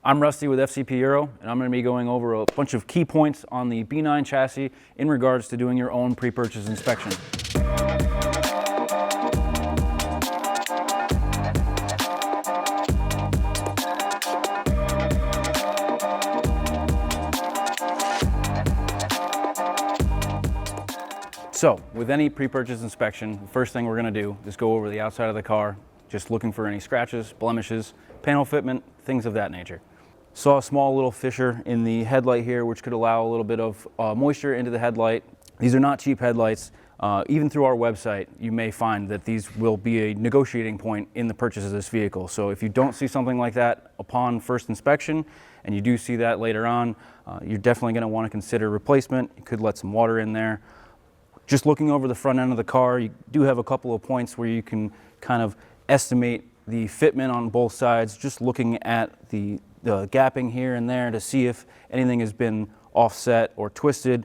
I'm Rusty with FCP Euro, and I'm going to be going over a bunch of key points on the B9 chassis in regards to doing your own pre-purchase inspection. So, with any pre-purchase inspection, the first thing we're going to do is go over the outside of the car, just looking for any scratches, blemishes, panel fitment, things of that nature. Saw a small little fissure in the headlight here, which could allow a little bit of moisture into the headlight. These are not cheap headlights. Even through our website, you may find that these will be a negotiating point in the purchase of this vehicle. So if you don't see something like that upon first inspection, and you do see that later on, you're definitely going to want to consider replacement. You could let some water in there. Just looking over the front end of the car, you do have a couple of points where you can kind of estimate the fitment on both sides, just looking at the gapping here and there to see if anything has been offset or twisted.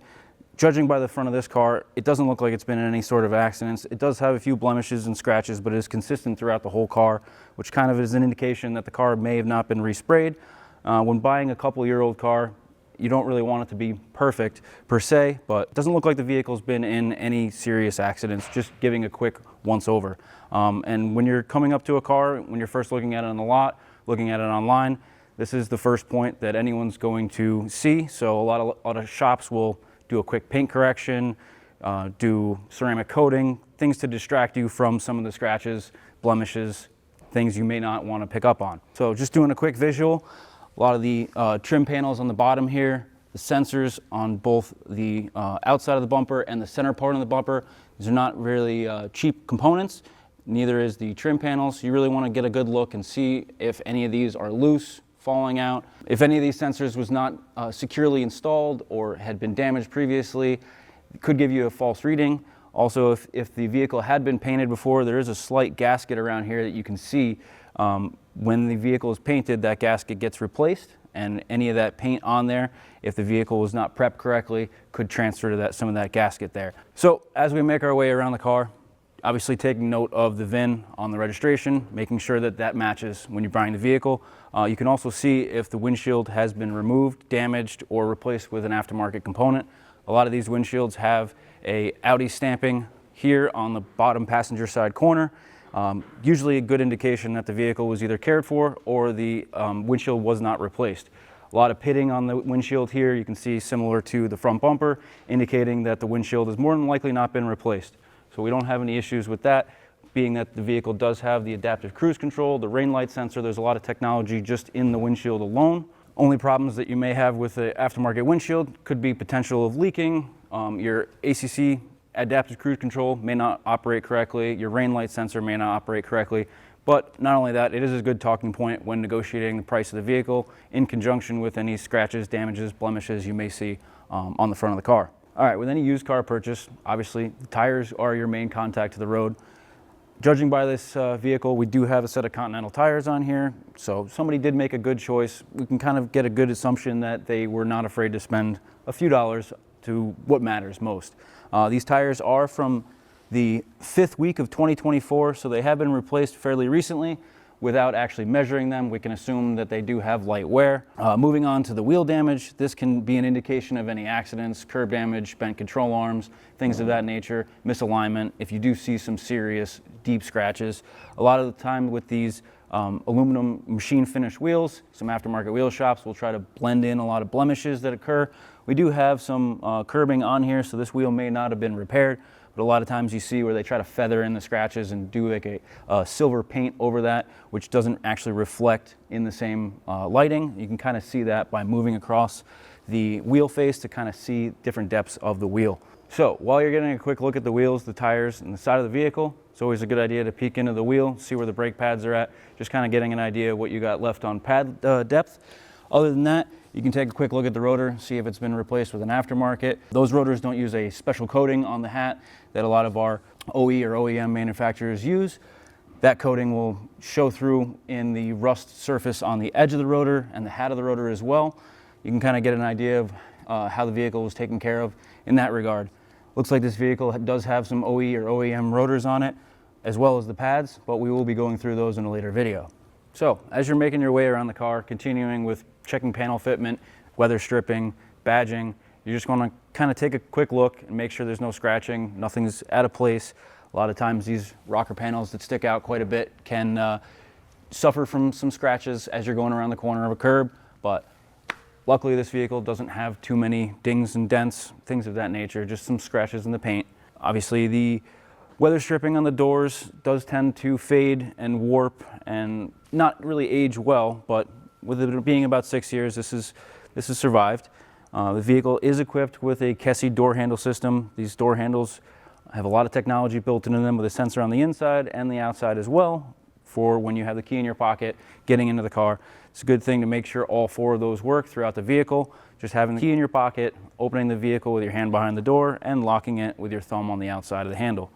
Judging by the front of this car, it doesn't look like it's been in any sort of accidents. It does have a few blemishes and scratches, but it is consistent throughout the whole car, which kind of is an indication that the car may have not been resprayed. When buying a couple-year-old car, you don't really want it to be perfect per se, but it doesn't look like the vehicle's been in any serious accidents, just giving a quick once over. And when you're coming up to a car, when you're first looking at it on the lot, looking at it online, this is the first point that anyone's going to see. So a lot of shops will do a quick paint correction, do ceramic coating, things to distract you from some of the scratches, blemishes, things you may not want to pick up on. So just doing a quick visual. A lot of the trim panels on the bottom here, the sensors on both the outside of the bumper and the center part of the bumper. These are not really cheap components, neither is the trim panels. You really want to get a good look and see if any of these are loose, falling out. If any of these sensors was not securely installed or had been damaged previously, it could give you a false reading. Also, if the vehicle had been painted before, there is a slight gasket around here that you can see. When the vehicle is painted, that gasket gets replaced, and any of that paint on there, if the vehicle was not prepped correctly, could transfer to some of that gasket there. So as we make our way around the car, obviously taking note of the VIN on the registration, making sure that that matches when you're buying the vehicle. You can also see if the windshield has been removed, damaged, or replaced with an aftermarket component. A lot of these windshields have a Audi stamping here on the bottom passenger side corner. Usually a good indication that the vehicle was either cared for or the windshield was not replaced. A lot of pitting on the windshield here, you can see similar to the front bumper, indicating that the windshield has more than likely not been replaced. So we don't have any issues with that, being that the vehicle does have the adaptive cruise control, the rain light sensor. There's a lot of technology just in the windshield alone. Only problems that you may have with the aftermarket windshield could be potential of leaking. Your ACC adaptive cruise control may not operate correctly, your rain light sensor may not operate correctly, but not only that, it is a good talking point when negotiating the price of the vehicle in conjunction with any scratches, damages, blemishes you may see on the front of the car. All right, with any used car purchase, obviously the tires are your main contact to the road. Judging by this vehicle, we do have a set of Continental tires on here, so somebody did make a good choice. We can kind of get a good assumption that they were not afraid to spend a few dollars to what matters most. These tires are from the 5th week of 2024, so they have been replaced fairly recently. Without actually measuring them, we can assume that they do have light wear. Moving on to the wheel damage, this can be an indication of any accidents, curb damage, bent control arms, things of that nature, misalignment, if you do see some serious deep scratches. A lot of the time with these aluminum machine finish wheels, some aftermarket wheel shops will try to blend in a lot of blemishes that occur. We do have some curbing on here, so this wheel may not have been repaired, but a lot of times you see where they try to feather in the scratches and do like a silver paint over that, which doesn't actually reflect in the same lighting. You can kind of see that by moving across the wheel face to kind of see different depths of the wheel. So while you're getting a quick look at the wheels, the tires, and the side of the vehicle, it's always a good idea to peek into the wheel, see where the brake pads are at, just kind of getting an idea of what you got left on pad depth. Other than that, you can take a quick look at the rotor, see if it's been replaced with an aftermarket. Those rotors don't use a special coating on the hat that a lot of our OE or OEM manufacturers use. That coating will show through in the rust surface on the edge of the rotor and the hat of the rotor as well. You can kind of get an idea of how the vehicle was taken care of in that regard. Looks like this vehicle does have some OE or OEM rotors on it, as well as the pads, but we will be going through those in a later video. So as you're making your way around the car, continuing with checking panel fitment, weather stripping, badging, you're just going to kind of take a quick look and make sure there's no scratching, nothing's out of place. A lot of times these rocker panels that stick out quite a bit can suffer from some scratches as you're going around the corner of a curb, but luckily this vehicle doesn't have too many dings and dents, things of that nature, just some scratches in the paint. Obviously the weather stripping on the doors does tend to fade and warp and not really age well, but with it being about 6 years, this has survived. The vehicle is equipped with a Kessie door handle system. These door handles have a lot of technology built into them with a sensor on the inside and the outside as well for when you have the key in your pocket getting into the car. It's a good thing to make sure all 4 of those work throughout the vehicle. Just having the key in your pocket, opening the vehicle with your hand behind the door, and locking it with your thumb on the outside of the handle.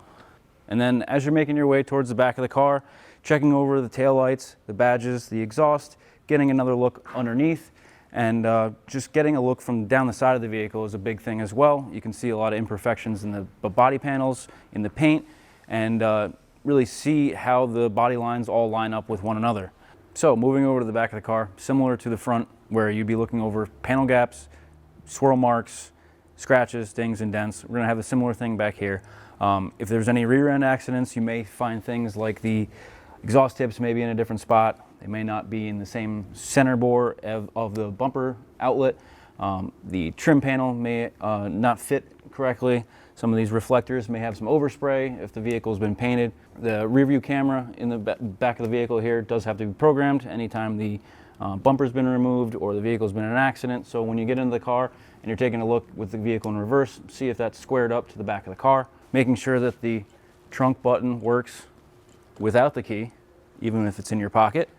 And then as you're making your way towards the back of the car, checking over the taillights, the badges, the exhaust, getting another look underneath, and just getting a look from down the side of the vehicle is a big thing as well. You can see a lot of imperfections in the body panels, in the paint, and really see how the body lines all line up with one another. So moving over to the back of the car, similar to the front where you'd be looking over panel gaps, swirl marks, scratches, dings, and dents. We're going to have a similar thing back here. If there's any rear end accidents, you may find things like the exhaust tips may be in a different spot. They may not be in the same center bore of the bumper outlet. The trim panel may not fit correctly. Some of these reflectors may have some overspray if the vehicle's been painted. The rear view camera in the back of the vehicle here does have to be programmed anytime the bumper's been removed or the vehicle's been in an accident. So when you get into the car and you're taking a look with the vehicle in reverse, see if that's squared up to the back of the car. Making sure that the trunk button works without the key, even if it's in your pocket.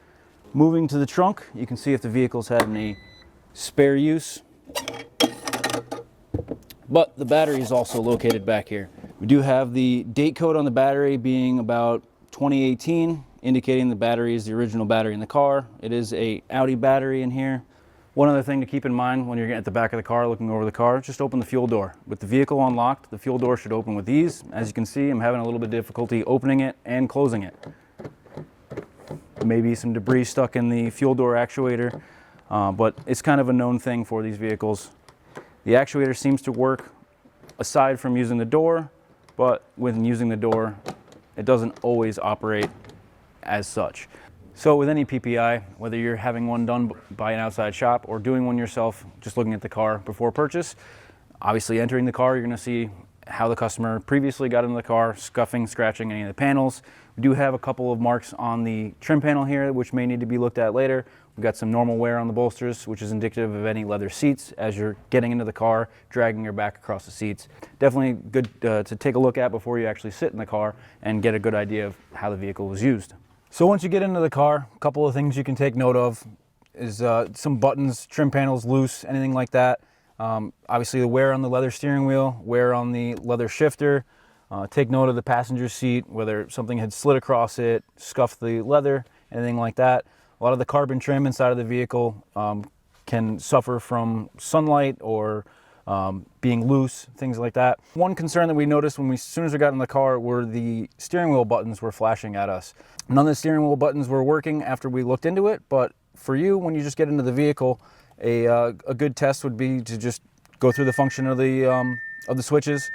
Moving to the trunk, you can see if the vehicle's had any spare use. But the battery is also located back here. We do have the date code on the battery being about 2018, indicating the battery is the original battery in the car. It is a Audi battery in here. One other thing to keep in mind when you're at the back of the car looking over the car, just open the fuel door. With the vehicle unlocked, the fuel door should open with ease. As you can see, I'm having a little bit of difficulty opening it and closing it. Maybe some debris stuck in the fuel door actuator, but it's kind of a known thing for these vehicles. The actuator seems to work aside from using the door, but when using the door, it doesn't always operate as such. So with any PPI, whether you're having one done by an outside shop or doing one yourself, just looking at the car before purchase, obviously entering the car, you're going to see how the customer previously got into the car, scuffing, scratching any of the panels. We do have a couple of marks on the trim panel here, which may need to be looked at later. We've got some normal wear on the bolsters, which is indicative of any leather seats as you're getting into the car, dragging your back across the seats. Definitely good to take a look at before you actually sit in the car and get a good idea of how the vehicle was used. So once you get into the car, a couple of things you can take note of is some buttons, trim panels loose, anything like that. Obviously the wear on the leather steering wheel, wear on the leather shifter. Take note of the passenger seat, whether something had slid across it, scuffed the leather, anything like that. A lot of the carbon trim inside of the vehicle can suffer from sunlight or being loose, things like that. One concern that we noticed as soon as we got in the car were the steering wheel buttons were flashing at us. None of the steering wheel buttons were working after we looked into it, but for you, when you just get into the vehicle, a good test would be to just go through the function of the switches.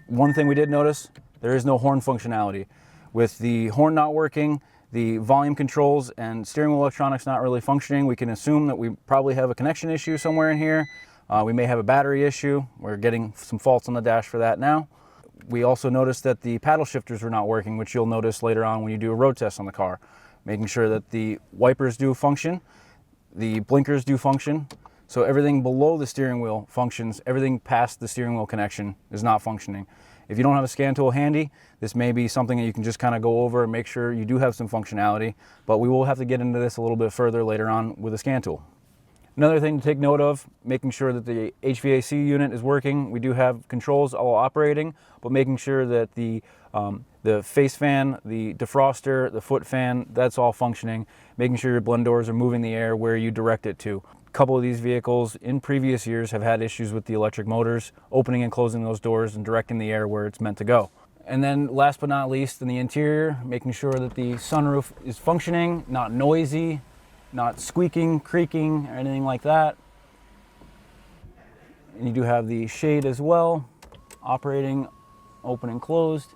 One thing we did notice, there is no horn functionality. With the horn not working, the volume controls and steering wheel electronics not really functioning, we can assume that we probably have a connection issue somewhere in here. We may have a battery issue. We're getting some faults on the dash for that now. We also noticed that the paddle shifters were not working, which you'll notice later on when you do a road test on the car. Making sure that the wipers do function, the blinkers do function, so everything below the steering wheel functions, everything past the steering wheel connection is not functioning. If you don't have a scan tool handy, this may be something that you can just kind of go over and make sure you do have some functionality, but we will have to get into this a little bit further later on with a scan tool. Another thing to take note of, making sure that the HVAC unit is working. We do have controls all operating, but making sure that the face fan, the defroster, the foot fan, that's all functioning. Making sure your blend doors are moving the air where you direct it to. A couple of these vehicles in previous years have had issues with the electric motors, opening and closing those doors and directing the air where it's meant to go. And then last but not least, in the interior, making sure that the sunroof is functioning, not noisy, not squeaking, creaking, or anything like that. And you do have the shade as well, operating, open and closed.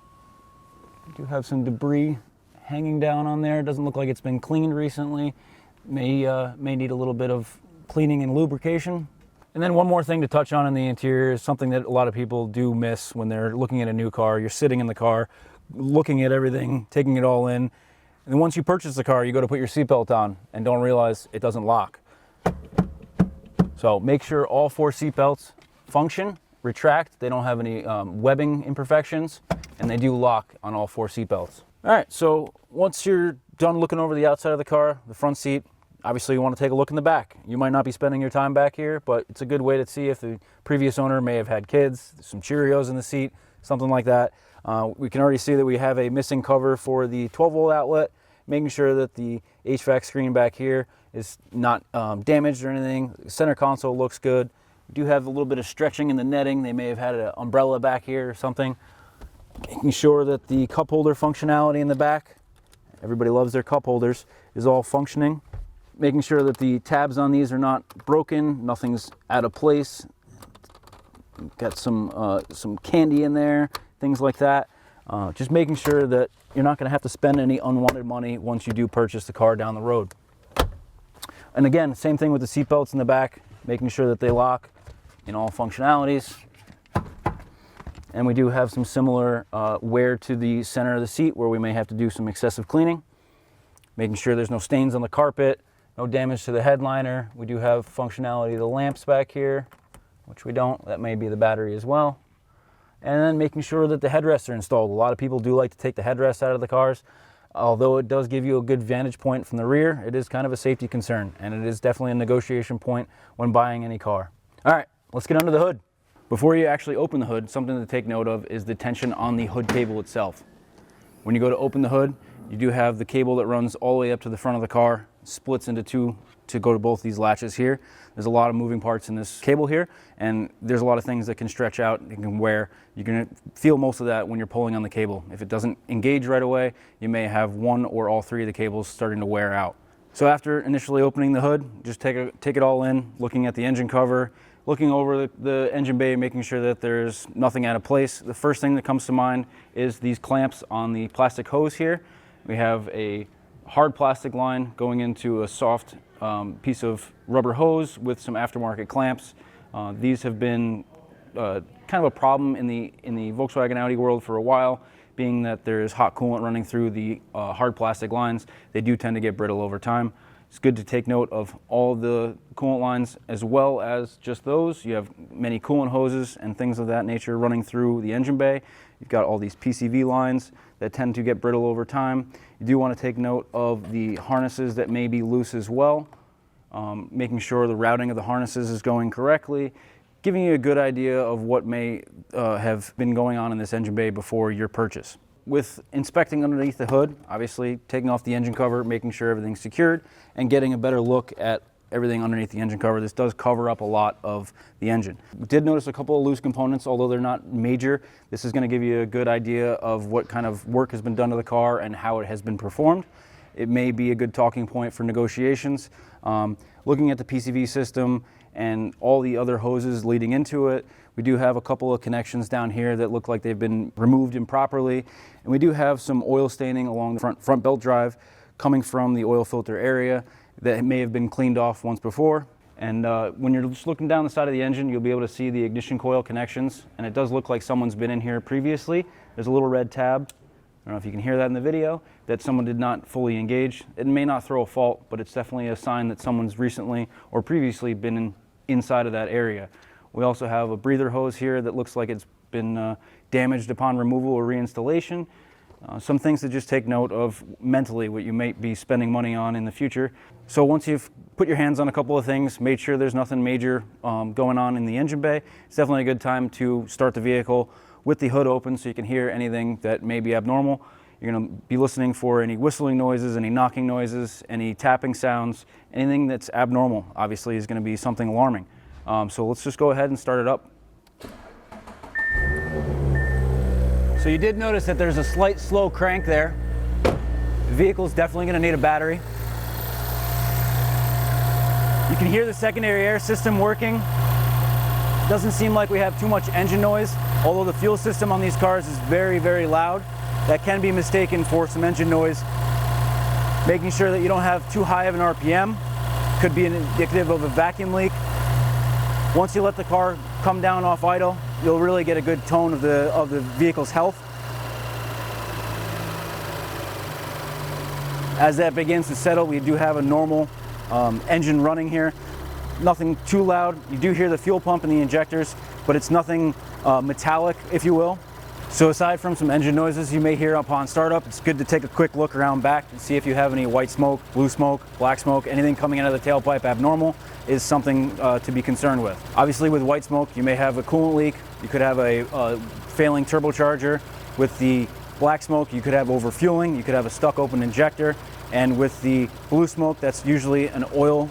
You do have some debris hanging down on there. It doesn't look like it's been cleaned recently. May need a little bit of cleaning and lubrication. And then one more thing to touch on in the interior is something that a lot of people do miss when they're looking at a new car. You're sitting in the car, looking at everything, taking it all in. And then once you purchase the car, you go to put your seatbelt on and don't realize it doesn't lock. So make sure all 4 seatbelts function, retract. They don't have any webbing imperfections, and they do lock on all 4 seatbelts. All right, so once you're done looking over the outside of the car, the front seat, obviously you want to take a look in the back. You might not be spending your time back here, but it's a good way to see if the previous owner may have had kids, some Cheerios in the seat, something like that. We can already see that we have a missing cover for the 12-volt outlet, making sure that the HVAC screen back here is not damaged or anything. The center console looks good. We do have a little bit of stretching in the netting. They may have had an umbrella back here or something. Making sure that the cup holder functionality in the back, everybody loves their cup holders, is all functioning. Making sure that the tabs on these are not broken, nothing's out of place. Got some candy in there, things like that. Just making sure that you're not going to have to spend any unwanted money once you do purchase the car down the road. And again, same thing with the seat belts in the back, making sure that they lock in all functionalities. And we do have some similar wear to the center of the seat where we may have to do some excessive cleaning. Making sure there's no stains on the carpet, no damage to the headliner. We do have functionality of the lamps back here, which we don't. That may be the battery as well. And then making sure that the headrests are installed. A lot of people do like to take the headrests out of the cars. Although it does give you a good vantage point from the rear, it is kind of a safety concern, and it is definitely a negotiation point when buying any car. All right, let's get under the hood. Before you actually open the hood, something to take note of is the tension on the hood cable itself. When you go to open the hood, you do have the cable that runs all the way up to the front of the car, splits into 2 to go to both these latches here. There's a lot of moving parts in this cable here, and there's a lot of things that can stretch out and can wear. You're going to feel most of that when you're pulling on the cable. If it doesn't engage right away, you may have 1 or all 3 of the cables starting to wear out. So after initially opening the hood, just take it all in, looking at the engine cover, looking over the engine bay, making sure that there's nothing out of place. The first thing that comes to mind is these clamps on the plastic hose here. We have a hard plastic line going into a soft piece of rubber hose with some aftermarket clamps. These have been kind of a problem in the Volkswagen Audi world for a while, being that there's hot coolant running through the hard plastic lines. They do tend to get brittle over time. It's good to take note of all the coolant lines as well as just those. You have many coolant hoses and things of that nature running through the engine bay. You've got all these PCV lines that tend to get brittle over time. You do want to take note of the harnesses that may be loose as well, making sure the routing of the harnesses is going correctly, giving you a good idea of what may have been going on in this engine bay before your purchase. With inspecting underneath the hood, obviously taking off the engine cover, making sure everything's secured, and getting a better look at everything underneath the engine cover. This does cover up a lot of the engine. We did notice a couple of loose components, although they're not major. This is going to give you a good idea of what kind of work has been done to the car and how it has been performed. It may be a good talking point for negotiations. Looking at the PCV system and all the other hoses leading into it, we do have a couple of connections down here that look like they've been removed improperly. And we do have some oil staining along the front belt drive coming from the oil filter area that may have been cleaned off once before. And when you're just looking down the side of the engine, you'll be able to see the ignition coil connections. And it does look like someone's been in here previously. There's a little red tab. I don't know if you can hear that in the video, that someone did not fully engage. It may not throw a fault, but it's definitely a sign that someone's recently or previously been inside of that area. We also have a breather hose here that looks like it's been damaged upon removal or reinstallation. Some things to just take note of mentally, what you might be spending money on in the future. So once you've put your hands on a couple of things, made sure there's nothing major going on in the engine bay, it's definitely a good time to start the vehicle with the hood open so you can hear anything that may be abnormal. You're going to be listening for any whistling noises, any knocking noises, any tapping sounds. Anything that's abnormal, obviously, is going to be something alarming. So let's just go ahead and start it up. So you did notice that there's a slight slow crank there. The vehicle's definitely going to need a battery. You can hear the secondary air system working. Doesn't seem like we have too much engine noise, although the fuel system on these cars is very, very loud. That can be mistaken for some engine noise. Making sure that you don't have too high of an RPM could be indicative of a vacuum leak. Once you let the car come down off idle, you'll really get a good tone of the vehicle's health. As that begins to settle, we do have a normal engine running here. Nothing too loud. You do hear the fuel pump and the injectors, but it's nothing metallic, if you will. So aside from some engine noises you may hear upon startup, it's good to take a quick look around back and see if you have any white smoke, blue smoke, black smoke. Anything coming out of the tailpipe abnormal is something to be concerned with. Obviously with white smoke, you may have a coolant leak. You could have a failing turbocharger. With the black smoke, you could have overfueling. You could have a stuck open injector. And with the blue smoke, that's usually an oil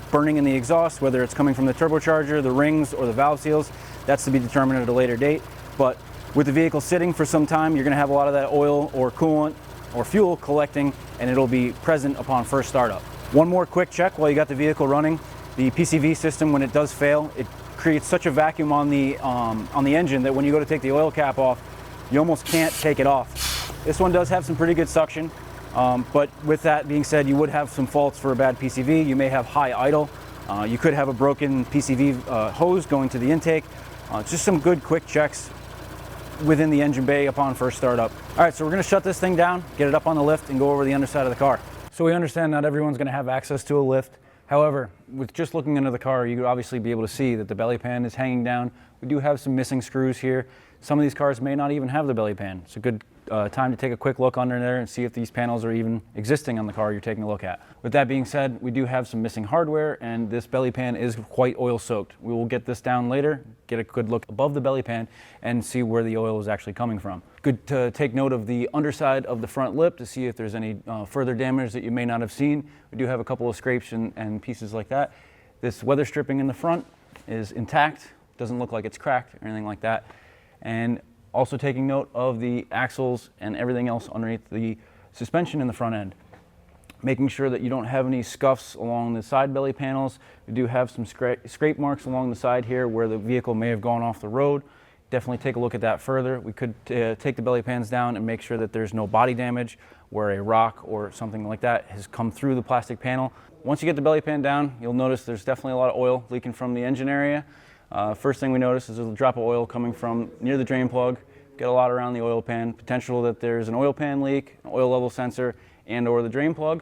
burning in the exhaust, whether it's coming from the turbocharger, the rings, or the valve seals. That's to be determined at a later date. But with the vehicle sitting for some time, you're going to have a lot of that oil or coolant or fuel collecting, and it'll be present upon first startup. One more quick check while you got the vehicle running. The PCV system, when it does fail, it creates such a vacuum on the engine that when you go to take the oil cap off, you almost can't take it off. This one does have some pretty good suction. But with that being said, you would have some faults for a bad PCV. You may have high idle. You could have a broken PCV hose going to the intake. Just some good quick checks within the engine bay upon first startup. All right, so we're gonna shut this thing down, get it up on the lift, and go over the underside of the car. So we understand not everyone's gonna have access to a lift. However, with just looking under the car, you could obviously be able to see that the belly pan is hanging down. We do have some missing screws here. Some of these cars may not even have the belly pan. It's a good time to take a quick look under there and see if these panels are even existing on the car you're taking a look at. With that being said, we do have some missing hardware, and this belly pan is quite oil soaked. We will get this down later, get a good look above the belly pan, and see where the oil is actually coming from. Good to take note of the underside of the front lip to see if there's any further damage that you may not have seen. We do have a couple of scrapes and pieces like that. This weather stripping in the front is intact, doesn't look like it's cracked or anything like that. And also taking note of the axles and everything else underneath the suspension in the front end. Making sure that you don't have any scuffs along the side belly panels. We do have some scrape marks along the side here where the vehicle may have gone off the road. Definitely take a look at that further. We could take the belly pans down and make sure that there's no body damage where a rock or something like that has come through the plastic panel. Once you get the belly pan down, you'll notice there's definitely a lot of oil leaking from the engine area. First thing we notice is there's a drop of oil coming from near the drain plug. Get a lot around the oil pan. Potential that there's an oil pan leak, an oil level sensor, and or the drain plug.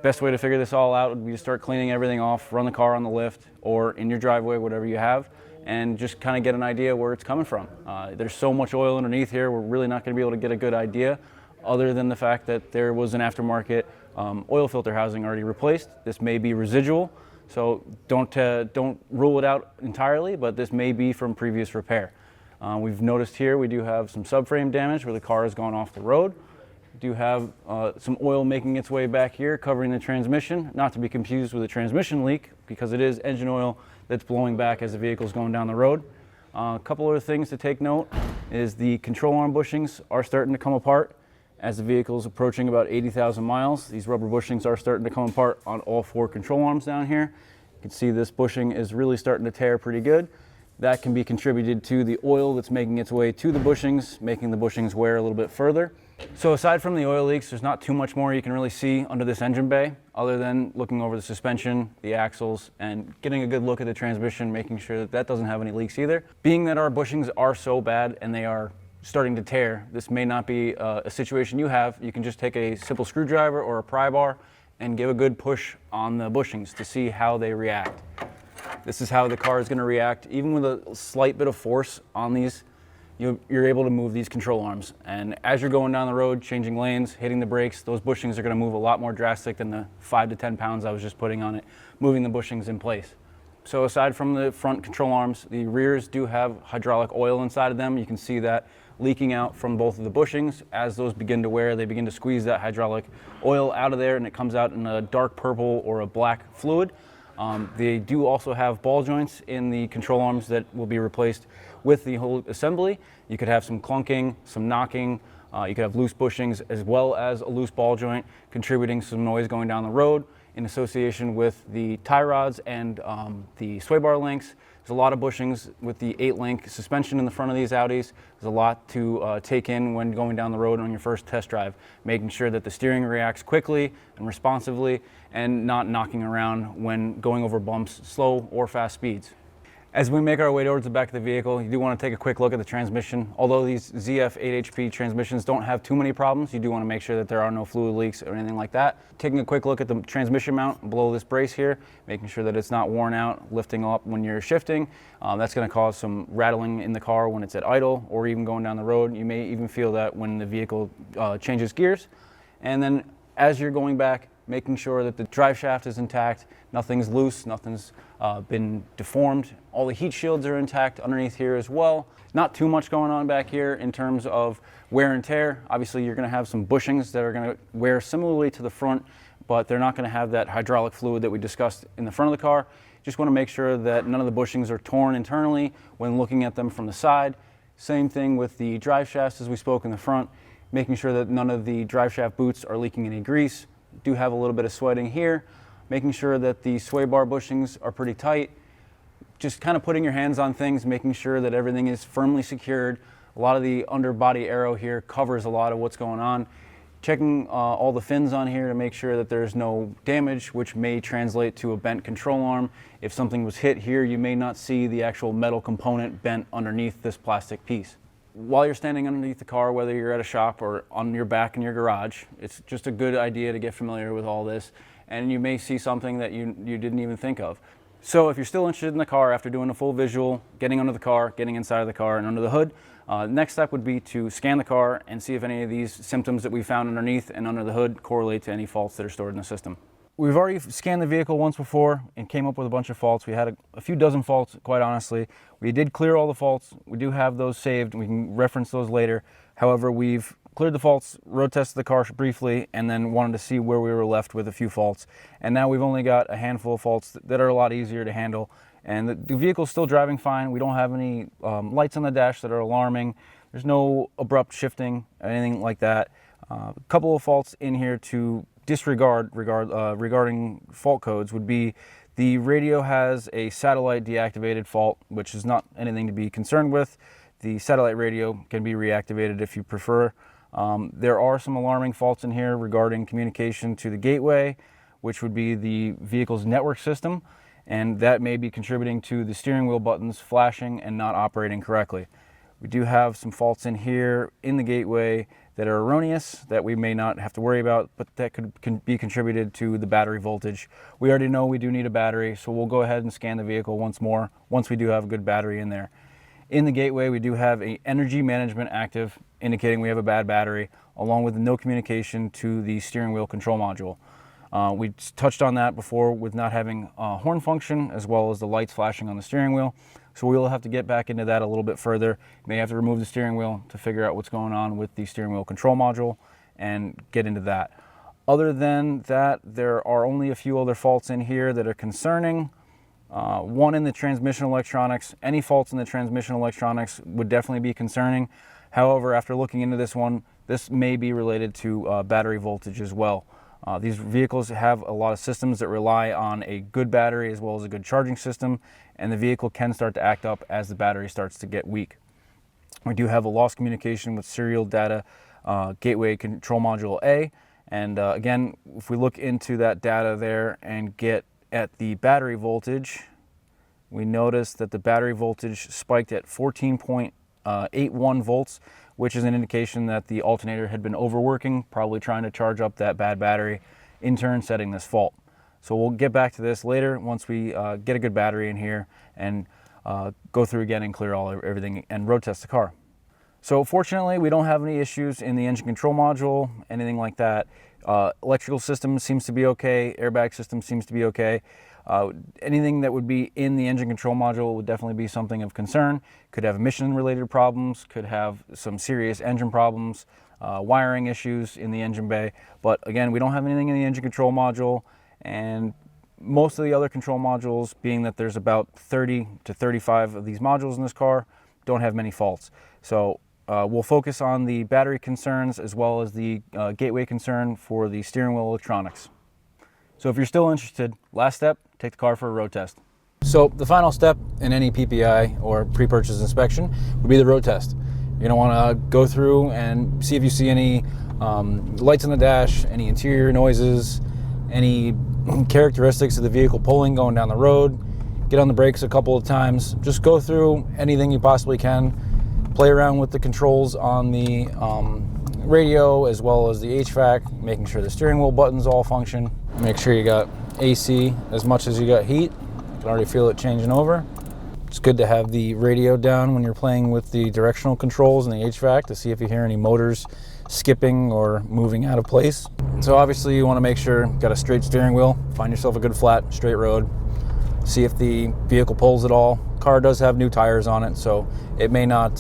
Best way to figure this all out would be to start cleaning everything off, run the car on the lift or in your driveway, whatever you have, and just kind of get an idea where it's coming from. There's so much oil underneath here, we're really not going to be able to get a good idea other than the fact that there was an aftermarket oil filter housing already replaced. This may be residual. So don't rule it out entirely, but this may be from previous repair. We've noticed here we do have some subframe damage where the car has gone off the road. We do have some oil making its way back here covering the transmission, not to be confused with a transmission leak because it is engine oil that's blowing back as the vehicle is going down the road. A couple other things to take note is the control arm bushings are starting to come apart. As the vehicle is approaching about 80,000 miles, these rubber bushings are starting to come apart on all four control arms down here. You can see this bushing is really starting to tear pretty good. That can be contributed to the oil that's making its way to the bushings, making the bushings wear a little bit further. So aside from the oil leaks, there's not too much more you can really see under this engine bay, other than looking over the suspension, the axles, and getting a good look at the transmission, making sure that that doesn't have any leaks either. Being that our bushings are so bad and they are starting to tear, this may not be a situation you have. You can just take a simple screwdriver or a pry bar and give a good push on the bushings to see how they react. This is how the car is going to react. Even with a slight bit of force on these, you're able to move these control arms. And as you're going down the road, changing lanes, hitting the brakes, those bushings are going to move a lot more drastic than the 5 to 10 pounds I was just putting on it, moving the bushings in place. So aside from the front control arms, the rears do have hydraulic oil inside of them. You can see that leaking out from both of the bushings. As those begin to wear, they begin to squeeze that hydraulic oil out of there and it comes out in a dark purple or a black fluid. They do also have ball joints in the control arms that will be replaced with the whole assembly. You could have some clunking, some knocking, you could have loose bushings as well as a loose ball joint, contributing some noise going down the road in association with the tie rods and the sway bar links. There's a lot of bushings with the 8-link suspension in the front of these Audis. There's a lot to take in when going down the road on your first test drive, making sure that the steering reacts quickly and responsively and not knocking around when going over bumps, slow or fast speeds. As we make our way towards the back of the vehicle, you do want to take a quick look at the transmission. Although these ZF 8HP transmissions don't have too many problems, you do want to make sure that there are no fluid leaks or anything like that. Taking a quick look at the transmission mount below this brace here, making sure that it's not worn out, lifting up when you're shifting. That's going to cause some rattling in the car when it's at idle or even going down the road. You may even feel that when the vehicle changes gears. And then as you're going back, making sure that the drive shaft is intact, nothing's loose, nothing's been deformed. All the heat shields are intact underneath here as well. Not too much going on back here in terms of wear and tear. Obviously you're going to have some bushings that are going to wear similarly to the front, but they're not going to have that hydraulic fluid that we discussed in the front of the car. Just want to make sure that none of the bushings are torn internally when looking at them from the side. Same thing with the drive shafts as we spoke in the front, making sure that none of the drive shaft boots are leaking any grease. Do have a little bit of sweating here, making sure that the sway bar bushings are pretty tight. Just kind of putting your hands on things, making sure that everything is firmly secured. A lot of the underbody aero here covers a lot of what's going on. Checking all the fins on here to make sure that there's no damage, which may translate to a bent control arm. If something was hit here, you may not see the actual metal component bent underneath this plastic piece. While you're standing underneath the car, whether you're at a shop or on your back in your garage, it's just a good idea to get familiar with all this, and you may see something that you didn't even think of. So if you're still interested in the car after doing a full visual, getting under the car, getting inside of the car and under the hood, next step would be to scan the car and see if any of these symptoms that we found underneath and under the hood correlate to any faults that are stored in the system. We've already scanned the vehicle once before and came up with a bunch of faults. We had a few dozen faults, quite honestly. We did clear all the faults. We do have those saved. We can reference those later. However, we've cleared the faults, road tested the car briefly, and then wanted to see where we were left with a few faults. And now we've only got a handful of faults that are a lot easier to handle. And the vehicle's still driving fine. We don't have any lights on the dash that are alarming. There's no abrupt shifting or anything like that. A couple of faults in here to disregard regarding fault codes would be the radio has a satellite deactivated fault, which is not anything to be concerned with. The satellite radio can be reactivated if you prefer. There are some alarming faults in here regarding communication to the gateway, which would be the vehicle's network system, and that may be contributing to the steering wheel buttons flashing and not operating correctly. We do have some faults in here in the gateway that are erroneous that we may not have to worry about, but that can be contributed to the battery voltage. We already know we do need a battery, so we'll go ahead and scan the vehicle once more once we do have a good battery in there. In the gateway, we do have an energy management active, indicating we have a bad battery, along with no communication to the steering wheel control module. We touched on that before with not having horn function as well as the lights flashing on the steering wheel. So we'll have to get back into that a little bit further. You may have to remove the steering wheel to figure out what's going on with the steering wheel control module and get into that. Other than that, there are only a few other faults in here that are concerning. One in the transmission electronics. Any faults in the transmission electronics would definitely be concerning. However, after looking into this one, this may be related to battery voltage as well. These vehicles have a lot of systems that rely on a good battery as well as a good charging system, and the vehicle can start to act up as the battery starts to get weak. We do have a lost communication with serial data gateway control module A, and again, if we look into that data there and get at the battery voltage, we notice that the battery voltage spiked at 14.81 volts, which is an indication that the alternator had been overworking, probably trying to charge up that bad battery, in turn setting this fault. So we'll get back to this later once we get a good battery in here and go through again and clear everything and road test the car. So fortunately, we don't have any issues in the engine control module, anything like that. Electrical system seems to be okay, airbag system seems to be okay. Anything that would be in the engine control module would definitely be something of concern. Could have emission-related problems, could have some serious engine problems, wiring issues in the engine bay. But again, we don't have anything in the engine control module, and Most of the other control modules, being that there's about 30 to 35 of these modules in this car, don't have many faults. So we'll focus on the battery concerns as well as the gateway concern for the steering wheel electronics. So if you're still interested, last step, take the car for a road test. So the final step in any PPI or pre-purchase inspection would be the road test. You're gonna wanna go through and see if you see any lights on the dash, any interior noises, any characteristics of the vehicle pulling going down the road. Get on the brakes a couple of times. Just go through anything you possibly can. Play around with the controls on the radio as well as the HVAC, making sure the steering wheel buttons all function. Make sure you got AC as much as you got heat. You can already feel it changing over. It's good to have the radio down when you're playing with the directional controls and the HVAC to see if you hear any motors skipping or moving out of place. So obviously you want to make sure you've got a straight steering wheel. Find yourself a good flat, straight road. See if the vehicle pulls at all. Car does have new tires on it, so it may not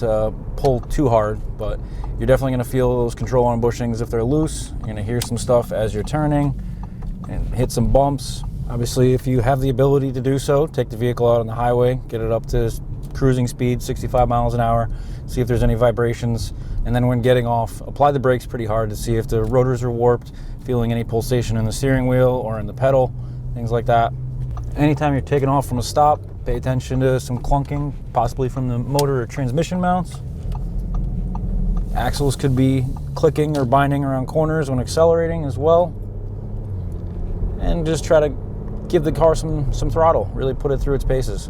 pull too hard, but you're definitely going to feel those control arm bushings if they're loose. You're going to hear some stuff as you're turning and hit some bumps. Obviously, if you have the ability to do so, take the vehicle out on the highway, get it up to cruising speed, 65 miles an hour, see if there's any vibrations, and then when getting off, apply the brakes pretty hard to see if the rotors are warped, feeling any pulsation in the steering wheel or in the pedal, things like that. Anytime you're taking off from a stop, pay attention to some clunking, possibly from the motor or transmission mounts. Axles could be clicking or binding around corners when accelerating as well. And just try to give the car some throttle, really put it through its paces.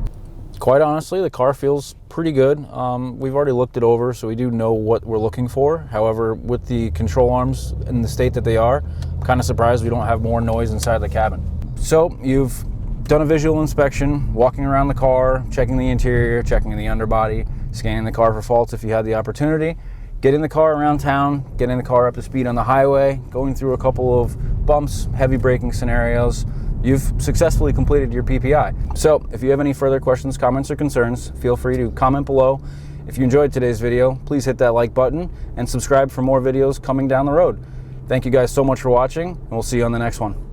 Quite honestly, the car feels pretty good. We've already looked it over, so we do know what we're looking for. However, with the control arms in the state that they are, I'm kind of surprised we don't have more noise inside the cabin. So you've done a visual inspection, walking around the car, checking the interior, checking the underbody, scanning the car for faults if you had the opportunity, getting the car around town, getting the car up to speed on the highway, going through a couple of bumps, heavy braking scenarios. You've successfully completed your PPI. So if you have any further questions, comments, or concerns, feel free to comment below. If you enjoyed today's video, please hit that like button and subscribe for more videos coming down the road. Thank you guys so much for watching, and we'll see you on the next one.